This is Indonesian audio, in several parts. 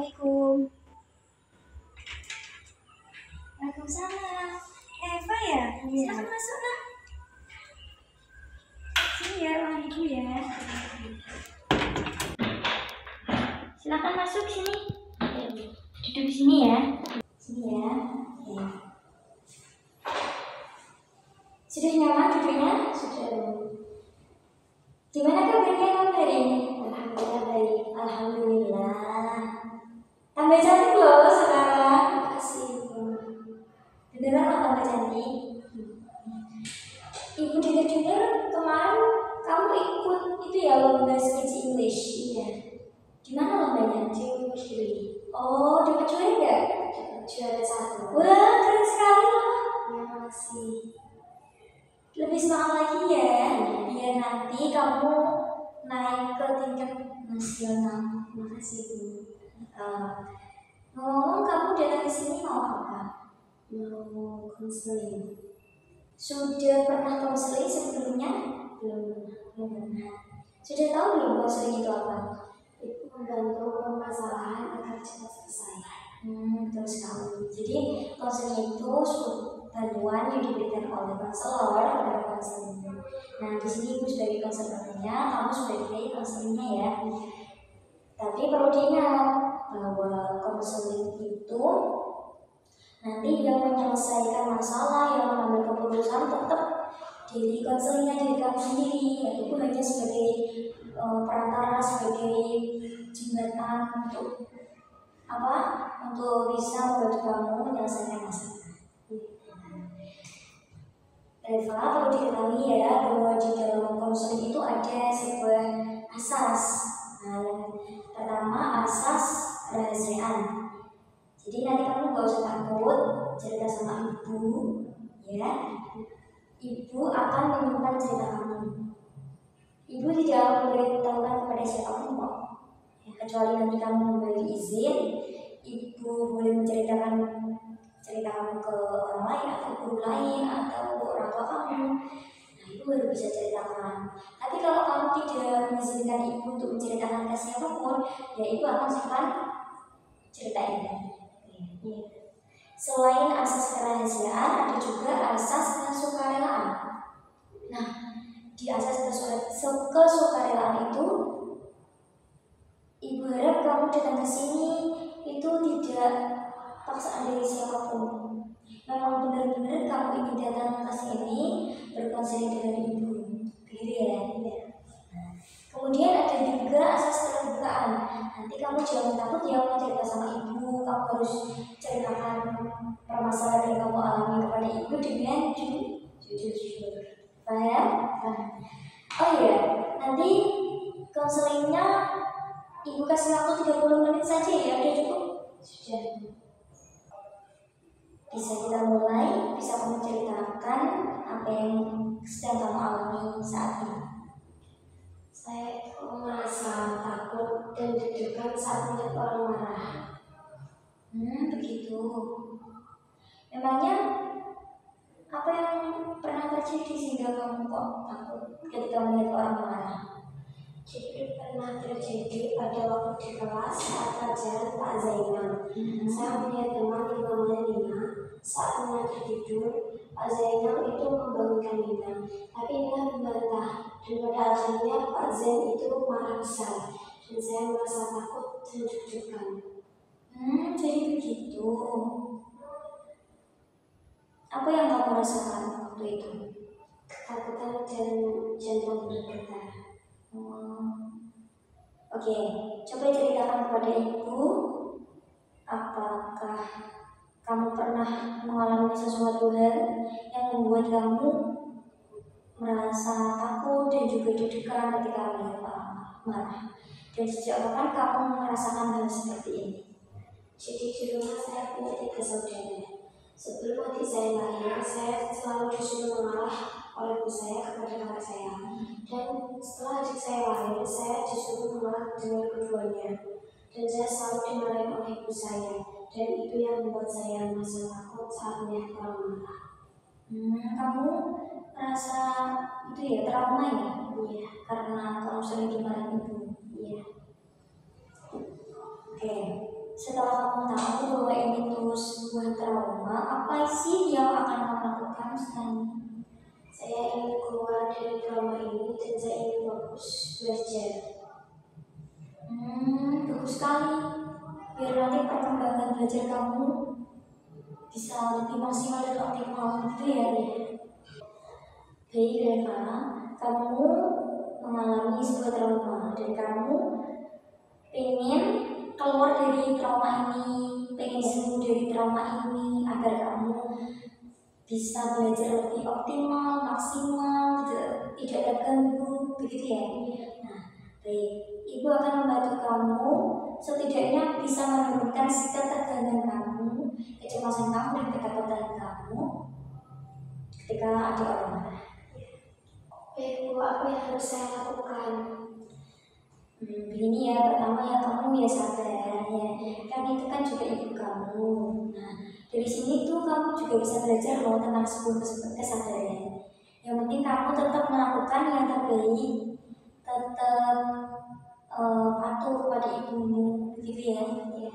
Assalamualaikum. Waalaikumsalam. Eva ya? Iya. Silakan masuk nak. Sini ya, ruang ibu ya. Silakan masuk sini. Duduk di sini ya. Sini ya. Oke. Sudah nyaman duduknya? Sudah. Gimana kabarnya kamu hari ini? Alhamdulillah baik. Alhamdulillah. Tambah cantik loh sekarang. Terima kasih. Beneran loh tambah cantik. Ibu dengar-dengar kemarin kamu ikut itu ya lomba speech English. Iya. Gimana lombanya? Di University. Oh, dapat juara nggak? Dapat juara 1. Wah, keren sekali loh. Terima kasih. Lebih semangat lagi ya, biar nanti kamu naik ke tingkat nasional. Terima kasih Bu. Ngomong kamu datang ke sini mau apa? Mau konseling. Sudah pernah konseling sebelumnya? Belum. Belum pernah. Sudah tahu belum konseling itu apa? Itu membantu permasalahan agar cepat selesai. Betul sekali. Jadi konseling itu bantuan yang diberikan oleh konselor kepada konseling. Nah, di sini ibu sebagai konselornya, kamu sebagai konselingnya ya. Tapi perlu diingat bahwa konseling itu nanti yang menyelesaikan masalah, yang mengambil keputusan tetap diri konselingnya, diri kamu sendiri. Ibu hanya sebagai perantara, sebagai jembatan untuk apa? Untuk bisa membantu kamu menyelesaikan masalah. Eva, perlu diketahui ya bahwa di dalam konseling itu ada sebuah asas. Nah, yang pertama asas kerahasiaan. Jadi nanti kamu gak usah takut cerita sama ibu, ya. Ibu akan menyimpan cerita kamu. Ibu tidak akan memberitahukan kepada siapapun kok. Ya, kecuali nanti kamu memberi izin, ibu boleh menceritakan cerita kamu ke orang lain atau guru lain atau orang tua kamu. Nah, ibu baru bisa ceritakan. Tapi kalau kamu tidak mengizinkan ibu untuk menceritakan ke siapapun, ya ibu akan simpan cerita ini. Selain asas kerahasiaan, ada juga asas kesukarelaan. Nah, di asas kesukarelaan itu, ibu harap kamu datang ke sini itu tidak paksaan dari siapapun. Memang benar-benar kamu ingin datang ke sini berkonseling dengan ibu, begitu ya? Kemudian ada juga asas keterbukaan. Nanti kamu jangan takut ya mau cerita sama ibu, kamu harus ceritakan permasalahan yang kamu alami kepada ibu dengan jujur. Paham? Oh iya, nanti konselingnya ibu kasih waktu 30 menit saja ya, udah cukup? Sudah. Bisa kita mulai, bisa kamu ceritakan apa yang sedang kamu alami saat ini. Saya merasa takut dan deg-degan saat melihat orang marah. Begitu. Memangnya apa yang pernah terjadi sehingga kamu kok takut ketika melihat orang marah? Jadi pernah terjadi pada waktu di kelas saat pelajaran Pak Zainal. Saya punya teman yang namanya Nina. Saat Nina tertidur, Pak Zainal itu membangunkan Nina. Tapi Nina membantah. Dan pada akhirnya Pak Zain itu marah besar. Dan saya merasa takut dan deg-degan. Jadi begitu. Apa yang kamu rasakan waktu itu? Ketakutan dan jantung berdetak. Oke, coba ceritakan kepada ibu. Apakah kamu pernah mengalami sesuatu hal yang membuat kamu merasa takut dan juga deg-degan ketika melihat orang marah? Dan sejak kapan kamu merasakan hal seperti ini? Jadi di rumah saya punya 3 saudara. Sebelum adik saya lahir, saya selalu disuruh mengalah oleh ibu saya kepada kakak saya. Dan setelah adik saya lahir, saya disuruh mengalah dengan keduanya. Dan saya selalu dimarahi oleh ibu saya. Dan itu yang membuat saya merasa takut saat melihat orang marah. Kamu merasa itu ya trauma ya? Iya. Karena kamu sering dimarahi ibu. Iya. Oke. Setelah kamu tahu bahwa ini tuh sebuah trauma, apa sih yang akan kamu lakukan sekarang? Saya ingin keluar dari trauma ini dan saya ingin fokus belajar. Bagus sekali. Biar nanti perkembangan belajar kamu bisa lebih maksimal dan optimal gitu ya. Baik Reva, kamu mengalami sebuah trauma dan kamu pengen keluar dari trauma ini, pengen sembuh dari trauma ini agar kamu bisa belajar lebih optimal, maksimal, tidak terganggu, begitu ya. Nah, baik, Ibu akan membantu kamu setidaknya bisa menurunkan ketegangan kamu, kecemasan kamu dan ketakutan kamu ketika ada orang marah. Baik Bu, apa yang harus saya lakukan? Begini ya, pertama ya kamu ya sadar ya, kan itu kan juga ibu kamu. Nah, dari sini tuh kamu juga bisa belajar loh tentang sebuah kesadaran. Yang penting kamu tetap melakukan yang terbaik, tetap patuh kepada ibumu, begitu ya. Ya.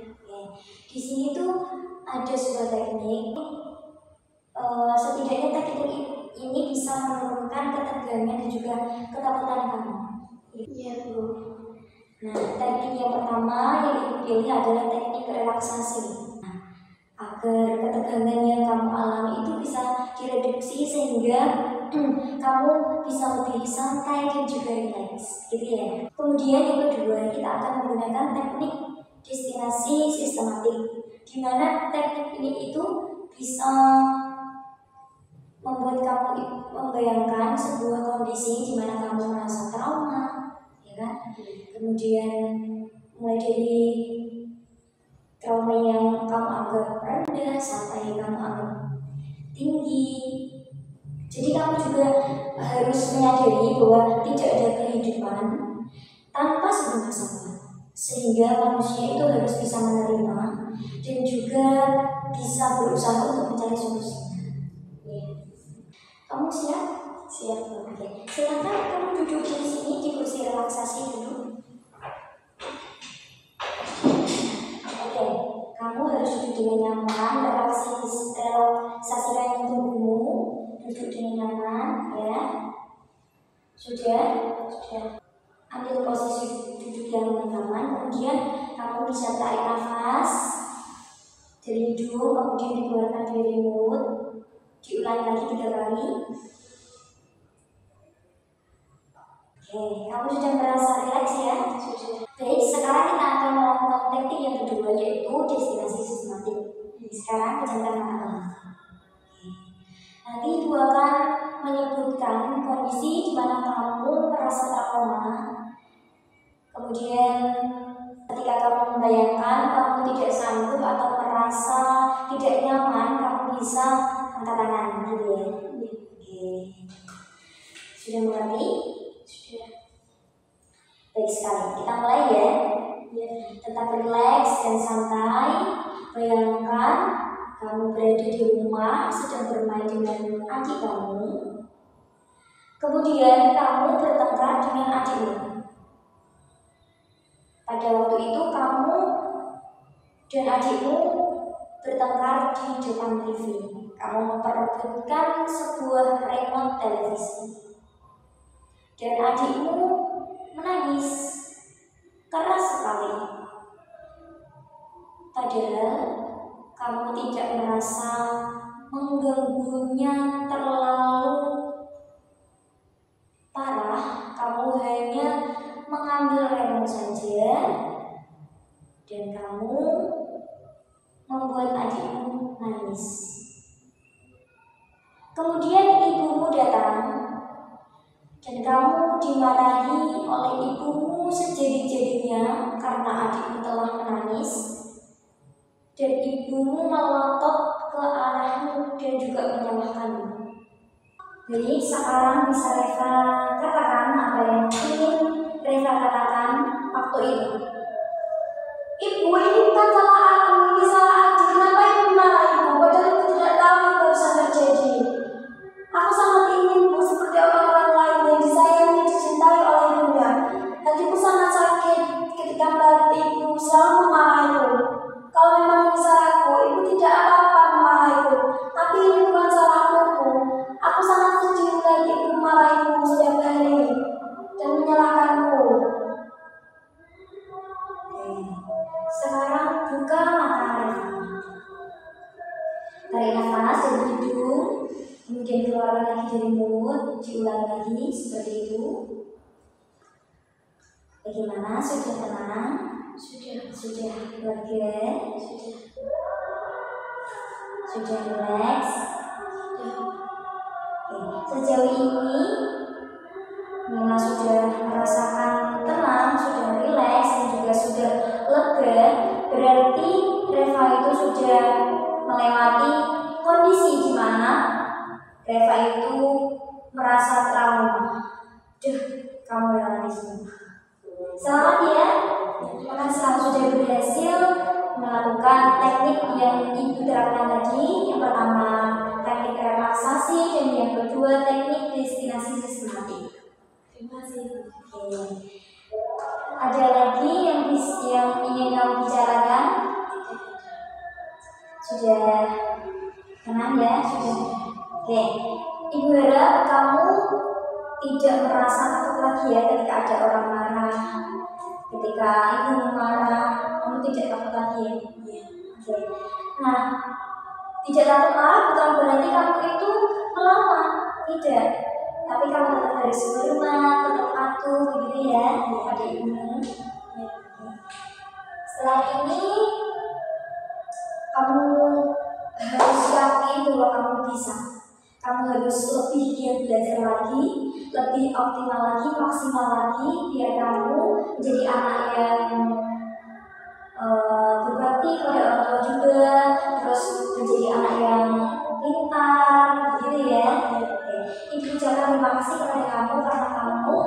Di sini tuh ada sebuah teknik. Setidaknya teknik ini bisa menurunkan ketegangan dan juga ketakutan kamu. Iya Bu. Nah, teknik yang pertama yang Ibu pilih adalah teknik relaksasi. Nah, agar ketegangan yang kamu alami itu bisa direduksi sehingga kamu bisa lebih santai dan juga rileks, gitu ya. Kemudian yang kedua, kita akan menggunakan teknik destinasi sistematik, di mana teknik ini itu bisa membuat kamu membayangkan sebuah kondisi di mana kamu merasa trauma, ya kan? Kemudian mulai dari trauma yang kamu anggap rendah sampai kamu anggap tinggi. Jadi kamu juga harus menyadari bahwa tidak ada kehidupan tanpa sebuah masalah, sehingga manusia itu harus bisa menerima dan juga bisa berusaha untuk mencari solusinya. Kamu siap? Siap Bu. Oke. Silakan kamu duduk di sini di kursi relaksasi dulu. Oke, kamu harus duduk dengan nyaman, relaksasikan tubuhmu, duduk dengan nyaman, ya. Sudah. Ambil posisi duduk yang nyaman, kemudian kamu bisa tarik nafas dari hidung, kemudian dikeluarkan dari mulut. Diulangi lagi 3 kali. Oke, kamu sudah merasa rileks ya? Sudah. Baik, sekarang kita akan melakukan teknik yang kedua, yaitu destinasi sistematik. Sekarang pejamkan mata. Nanti Ibu akan menyebutkan kondisi di mana kamu merasa trauma. Kemudian ketika kamu membayangkan kamu tidak sanggup atau merasa tidak nyaman, kamu bisa angkat tangan, gitu ya. Oke. Sudah mengerti? Sudah. Baik sekali, kita mulai ya. Tetap rileks dan santai. Bayangkan kamu berada di rumah sedang bermain dengan adik kamu. Kemudian kamu bertengkar dengan adikmu. Pada waktu itu kamu dan adikmu bertengkar di depan TV. Kamu memperebutkan sebuah remote televisi. Dan adikmu menangis keras sekali. Padahal kamu tidak merasa mengganggunya terlalu parah. Kamu hanya mengambil remote saja dan kamu membuat adikmu nangis. Kemudian ibumu datang dan kamu dimarahi oleh ibumu sejadi-jadinya karena adikmu telah menangis, dan ibumu melotot ke arahmu dan juga menyalahkanmu. Jadi sekarang bisa Reva katakan apa yang ingin Reva katakan waktu itu. Ibu, ini bukan salah aku, ini salah adik. Kenapa ibu marah ibu? Padahal ibu tidak tahu ini barusan terjadi. Aku sangat ingin Bu seperti orang-orang lain yang disayangi, dicintai oleh ibunya. Hatiku sangat sakit ketika melihat ibu selalu memarahiku. Sekarang buka mata Reva. Tarik nafas dari hidung, kemudian keluarkan lagi dari mulut, diulang lagi seperti itu. Bagaimana? Sudah tenang? Sudah lega? Sudah relax? Sejauh ini Nina sudah merasakan tenang, sudah relax, dan juga sudah lega. Berarti Reva itu sudah melewati kondisi di mana Reva itu merasa trauma. Kamu lewati semua. Selamat ya, kamu sudah berhasil melakukan teknik yang ibu terapkan tadi. Yang pertama teknik relaksasi dan yang kedua teknik destinasi sistematik. Terima kasih. Ada lagi yang ingin kamu bicarakan? Sudah tenang ya? Sudah. Oke. Ibu harap kamu tidak merasa takut lagi ya ketika ada orang marah. Ketika ibu marah, kamu tidak takut lagi ya? Oke. Nah, tidak takut marah bukan berarti kamu itu melawan. Tidak. Tapi kamu tetap harus hormat, tetap patuh, begitu ya, pada ibu. Setelah ini, kamu harus yakin bahwa kamu bisa. Kamu harus lebih giat belajar lagi, lebih optimal lagi, maksimal lagi, biar kamu menjadi anak yang berbakti kepada orang tua juga, terus menjadi anak yang pintar, begitu ya. Ibu ucapkan terima kasih kepada kamu karena kamu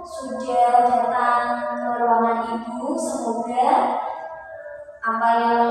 sudah datang ke ruangan ibu. Semoga apa yang